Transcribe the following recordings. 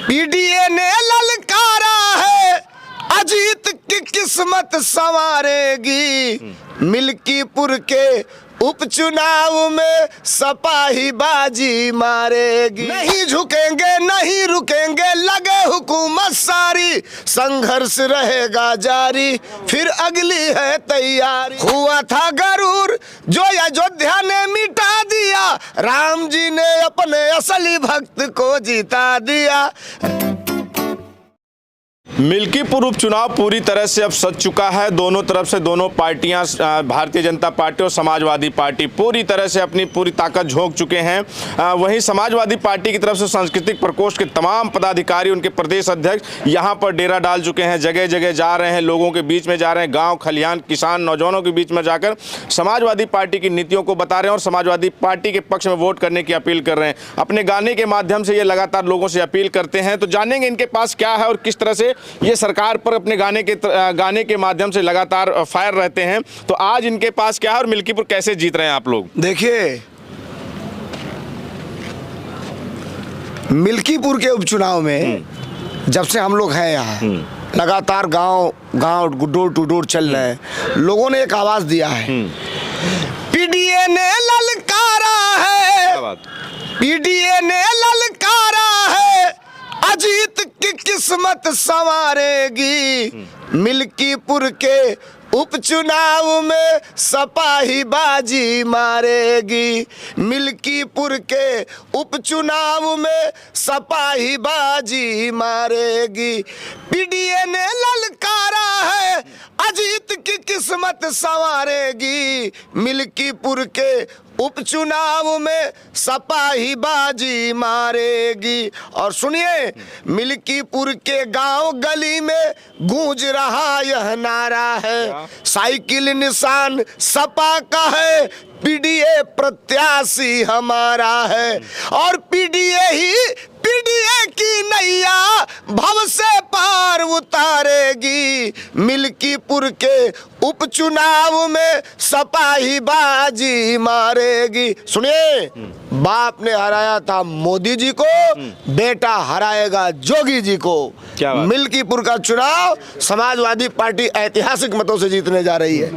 PDA ने ललकारा है, अजीत की किस्मत संवारेगी। मिल्कीपुर के उपचुनाव में सपा ही बाजी मारेगी। नहीं झुकेंगे नहीं रुकेंगे, लगे हुकूमत सारी, संघर्ष रहेगा जारी, फिर अगली है तैयारी। हुआ था गरूर जो अयोध्या ने मिटा दिया, राम जी ने अपने असली भक्त को जिता दिया। मिल्कीपुर उपचुनाव पूरी तरह से अब सज चुका है। दोनों तरफ से दोनों पार्टियां, भारतीय जनता पार्टी और समाजवादी पार्टी पूरी तरह से अपनी पूरी ताकत झोंक चुके हैं। वहीं समाजवादी पार्टी की तरफ से सांस्कृतिक प्रकोष्ठ के तमाम पदाधिकारी, उनके प्रदेश अध्यक्ष यहां पर डेरा डाल चुके हैं, जगह जगह जा रहे हैं, लोगों के बीच में जा रहे हैं, गाँव खलिहान किसान नौजवानों के बीच में जाकर समाजवादी पार्टी की नीतियों को बता रहे हैं और समाजवादी पार्टी के पक्ष में वोट करने की अपील कर रहे हैं। अपने गाने के माध्यम से ये लगातार लोगों से अपील करते हैं। तो जानेंगे इनके पास क्या है और किस तरह से ये सरकार पर अपने गाने के माध्यम से लगातार फायर रहते हैं। तो आज इनके पास क्या है और मिल्कीपुर कैसे जीत रहे हैं आप लोग? देखिए, मिल्कीपुर के उपचुनाव में जब से हम लोग हैं यहाँ, लगातार गांव गांव डोर टू डोर चल रहे हैं। लोगों ने एक आवाज दिया है, पीडीए ने ललकारा है, पीडीए ने ललकारा है, अजीत की किस्मत संवारेगी। मिल्कीपुर के उपचुनाव में सपा ही बाजी मारेगी। मिल्कीपुर के उपचुनाव में सपा ही बाजी मारेगी। पीडीए ने ललकारा है, अजीत की किस्मत संवारेगी। मिल्कीपुर के उपचुनाव में सपा ही बाजी मारेगी। और सुनिए, मिल्कीपुर के गांव गली में गूंज रहा यह नारा है, साइकिल निशान सपा का है, पीडीए प्रत्याशी हमारा है। और पीडीए की नैया भव से पार उतारेगी। मिल्कीपुर के उपचुनाव में सपा ही बाजी मारेगी। सुनिए, बाप ने हराया था मोदी जी को, बेटा हराएगा जोगी जी को। मिल्कीपुर का चुनाव समाजवादी पार्टी ऐतिहासिक मतों से जीतने जा रही है।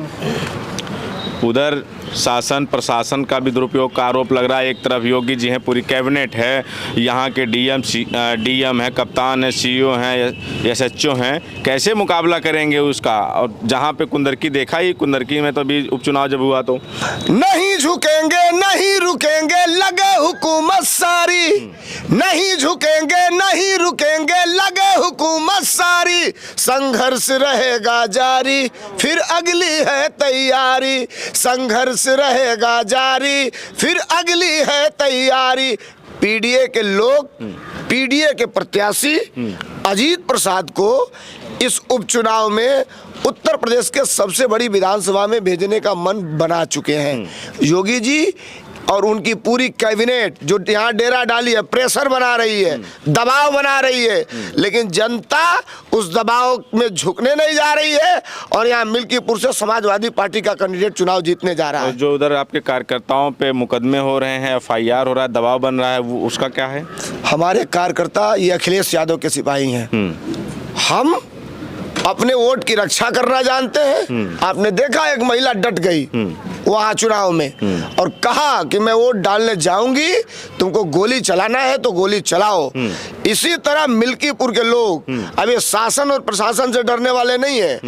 उधर शासन प्रशासन का भी दुरुपयोग का आरोप लग रहा है। एक तरफ योगी जी हैं, पूरी कैबिनेट है, यहाँ के डीएम है, कप्तान है, सीईओ हैं, एसएचओ हैं, कैसे मुकाबला करेंगे उसका? और जहाँ पे कुंदरकी देखा ही, कुंदरकी में तो अभी उपचुनाव जब हुआ तो नहीं झुकेंगे नहीं रुकेंगे, लगे हुकूमत सारी, नहीं झुकेंगे नहीं रुकेंगे, लगे हुकूमत सारी, संघर्ष रहेगा जारी, फिर अगली है तैयारी। संघर्ष रहेगा जारी, फिर अगली है तैयारी। पीडीए के लोग, पीडीए के प्रत्याशी अजीत प्रसाद को इस उपचुनाव में उत्तर प्रदेश के सबसे बड़ी विधानसभा में भेजने का मन बना चुके हैं। योगी जी और उनकी पूरी कैबिनेट जो यहाँ डेरा डाली है, प्रेशर बना रही है, दबाव बना रही है, लेकिन जनता उस दबाव में झुकने नहीं जा रही है। और यहाँ मिल्कीपुर से समाजवादी पार्टी का कैंडिडेट चुनाव जीतने जा रहा है। जो उधर आपके कार्यकर्ताओं पे मुकदमे हो रहे हैं, FIR हो रहा है, दबाव बन रहा है, वो उसका क्या है? हमारे कार्यकर्ता ये अखिलेश यादव के सिपाही हैं। हम अपने वोट की रक्षा करना जानते हैं। आपने देखा, एक महिला डट गई वहां चुनाव में और कहा कि मैं वोट डालने जाऊंगी, तुमको गोली चलाना है तो गोली चलाओ। इसी तरह मिल्कीपुर के लोग अब ये शासन और प्रशासन से डरने वाले नहीं है।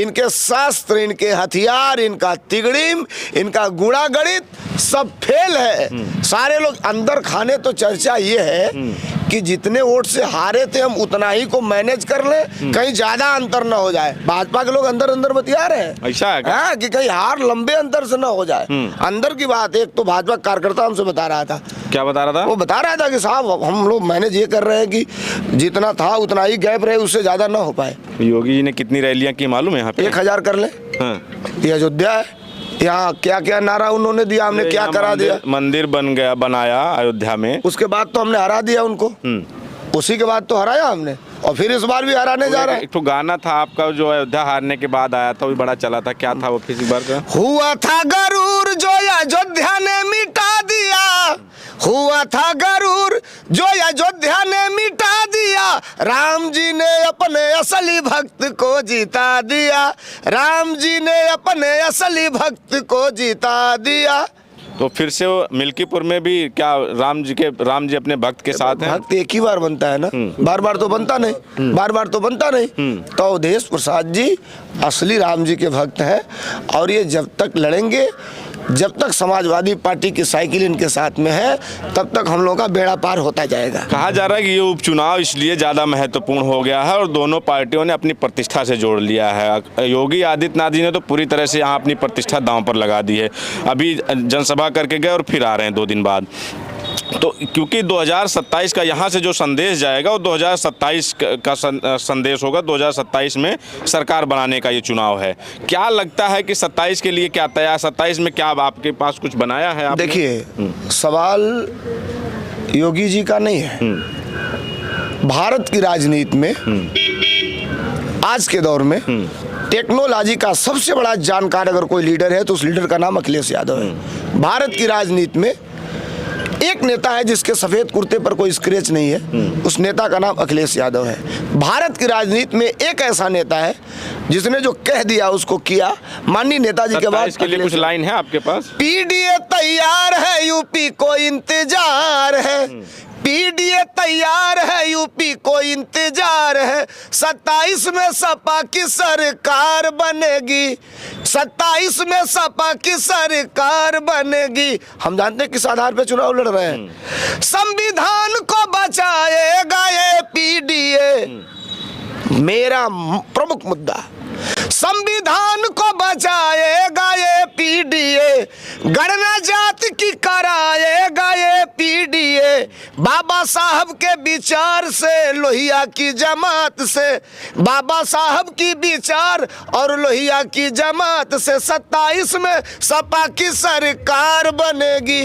इनके शस्त्र, इनके हथियार, इनका तिगड़ीम, इनका गुणागणित सब फेल है। सारे लोग अंदर खाने। तो चर्चा ये है कि जितने वोट से हारे थे हम उतना ही को मैनेज कर ले, कहीं ज्यादा अंतर न हो जाए। भाजपा के लोग अंदर अंदर बतिया रहे हैं, ऐसा है कि कहीं हार लंबे अंतर से न हो जाए। अंदर की बात। एक तो भाजपा कार्यकर्ता हमसे बता रहा था। क्या बता रहा था? वो बता रहा था कि साहब हम लोग मैनेज ये कर रहे हैं कि जितना था उतना ही गैप रहे, उससे ज्यादा ना हो पाए। योगी जी ने कितनी रैलियां की मालूम है यहाँ पे? 1000 कर ले। ये अयोध्या है, यहाँ क्या क्या नारा उन्होंने दिया, हमने क्या करा दिया। मंदिर बनाया अयोध्या में, उसके बाद तो हमने हरा दिया उनको। उसी के बाद तो हराया हमने, और फिर इस बार भी हराने जा रहा है। एक तो गाना था आपका जो अयोध्या हारने के बाद आया था, वो बड़ा चला था, क्या था वो? फिर इस बार का हुआ था गरूर जो अयोध्या ने मिटा दिया, हुआ था गरूर जो अयोध्या ने मिटा दिया, राम जी ने अपने असली भक्त को जिता दिया, राम जी ने अपने असली भक्त को जिता दिया। तो फिर से वो मिल्कीपुर में भी क्या राम जी अपने भक्त के साथ हैं? भक्त एक ही बार बनता है ना, बार बार तो बनता नहीं, बार बार तो बनता नहीं। तो अवधेश प्रसाद जी असली राम जी के भक्त हैं और ये जब तक लड़ेंगे, जब तक समाजवादी पार्टी की साइकिल इनके साथ में है, तब तक हम लोगों का बेड़ा पार होता जाएगा। कहा जा रहा है कि ये उपचुनाव इसलिए ज़्यादा महत्वपूर्ण हो गया है और दोनों पार्टियों ने अपनी प्रतिष्ठा से जोड़ लिया है। योगी आदित्यनाथ जी ने तो पूरी तरह से यहाँ अपनी प्रतिष्ठा दांव पर लगा दी है। अभी जनसभा करके गए और फिर आ रहे हैं 2 दिन बाद। तो क्योंकि 2027 का यहाँ से जो संदेश जाएगा वो 2027 का संदेश होगा। 2027 में सरकार बनाने का ये चुनाव है। क्या लगता है कि 27 के लिए क्या तैयार, 27 में क्या आपके पास कुछ बनाया है आपने? देखिए, सवाल योगी जी का नहीं है। भारत की राजनीति में आज के दौर में टेक्नोलॉजी का सबसे बड़ा जानकार अगर कोई लीडर है तो उस लीडर का नाम अखिलेश यादव है। भारत की राजनीति में एक नेता है जिसके सफेद कुर्ते पर कोई स्क्रैच नहीं है, उस नेता का नाम अखिलेश यादव है। भारत की राजनीति में एक ऐसा नेता है जिसने जो कह दिया उसको किया। माननीय नेताजी के बाद इसके लिए कुछ लाइन है आपके पास? पीडीए तैयार है, यूपी को इंतजार है, पीडीए तैयार है, यूपी को इंतजार है। 27 में सपा की सरकार बनेगी, 27 में सपा की सरकार बनेगी। हम जानते हैं किस आधार पे चुनाव लड़ रहे हैं। संविधान को बचाएगा ये पीडीए, मेरा प्रमुख मुद्दा। संविधान को बचाएगा ये पीडीए, गणना जाति की कराएगा ये पीडीए। बाबा साहब के विचार से, लोहिया की जमात से, बाबा साहब की विचार और लोहिया की जमात से 27 में सपा की सरकार बनेगी।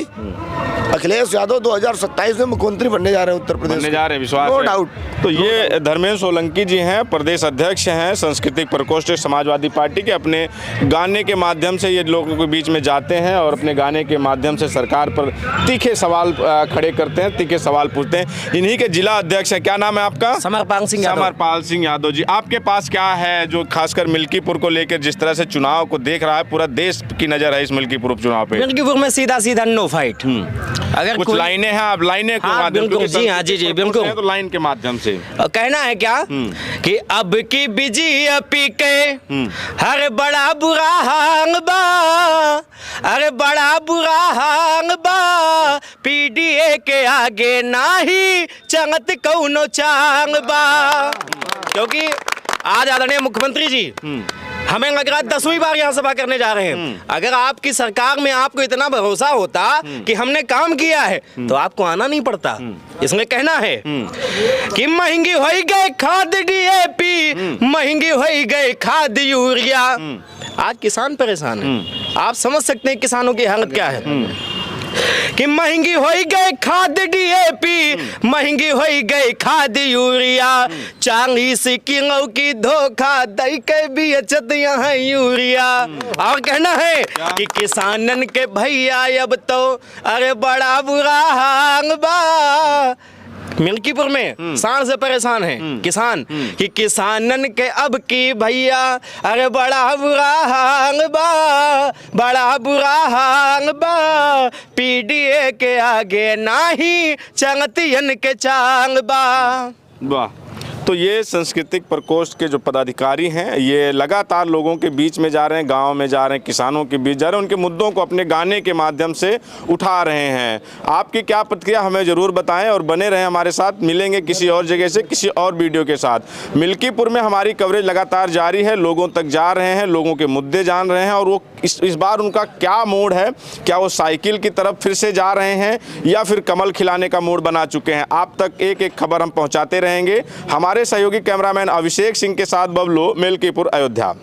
अखिलेश यादव 2027 में मुख्यमंत्री बनने जा रहे हैं उत्तर प्रदेश, बनने जा रहे हैं, विश्वास नो है। डाउट। तो ये धर्मेंद्र सोलंकी जी हैं, प्रदेश अध्यक्ष हैं सांस्कृतिक प्रकोष्ठ समाजवादी पार्टी के। अपने गाने के माध्यम से ये लोगों के बीच में जाते हैं और अपने गाने के माध्यम से सरकार पर तीखे सवाल खड़े करते हैं, तीखे सवाल पूछते हैं। इन्हीं के जिला अध्यक्ष हैं। क्या नाम है आपका? समरपाल सिंह यादव। समरपाल सिंह यादव जी, आपके पास क्या है जो खासकर मिल्कीपुर को लेकर जिस तरह से चुनाव को देख रहा है, पूरा देश की नजर है इस मिल्कीपुर उपचुनाव पे? मिल्कीपुर में सीधा सीधा नो फाइट। अगर कुछ लाइनें हैं, आप लाइनें के माध्यम, बिल्कुल जी, हाँ जी बिल्कुल, तो लाइन के माध्यम से कहना है क्या कि अब की बीजेपी के हर बड़ा बुरा हांग बा, अरे बड़ा बुरा हांग बा, पीडीए के आगे नाही चंगत कौनो चांग बा। क्योंकि आज आदरणीय मुख्यमंत्री जी हमें लग रहा है 10वीं बार यहाँ सभा करने जा रहे हैं। अगर आपकी सरकार में आपको इतना भरोसा होता कि हमने काम किया है तो आपको आना नहीं पड़ता। इसमें कहना है कि महंगी हो गए खाद डीएपी, महंगी हो गए खाद यूरिया। आज किसान परेशान है, आप समझ सकते हैं किसानों की हालत क्या है कि महंगी हो गए खाद डीएपी, महंगी हो गई खाद यूरिया, 40 किलो की धोखा दई के भी अचत यहाँ यूरिया। और कहना है कि किसानन के भैया अब तो अरे बड़ा बुरा हाल बा। मिल्कीपुर में सांड से परेशान है किसान कि किसानन के अब की भैया अरे बड़ा बुरा हाल बा, बड़ा बुरा हाल बा, पीडीए के आगे नाही चंगतियन के चांग बा। वाह। तो ये सांस्कृतिक प्रकोष्ठ के जो पदाधिकारी हैं ये लगातार लोगों के बीच में जा रहे हैं, गांव में जा रहे हैं, किसानों के बीच जा रहे हैं, उनके मुद्दों को अपने गाने के माध्यम से उठा रहे हैं। आपकी क्या प्रतिक्रिया हमें ज़रूर बताएं और बने रहें हमारे साथ। मिलेंगे किसी और जगह से किसी और वीडियो के साथ। मिल्कीपुर में हमारी कवरेज लगातार जारी है, लोगों तक जा रहे हैं, लोगों के मुद्दे जान रहे हैं और वो इस बार उनका क्या मूड है, क्या वो साइकिल की तरफ फिर से जा रहे हैं या फिर कमल खिलाने का मूड बना चुके हैं। आप तक एक एक खबर हम पहुँचाते रहेंगे। हमारे सहयोगी कैमरामैन अभिषेक सिंह के साथ बबलू, मिल्कीपुर, अयोध्या।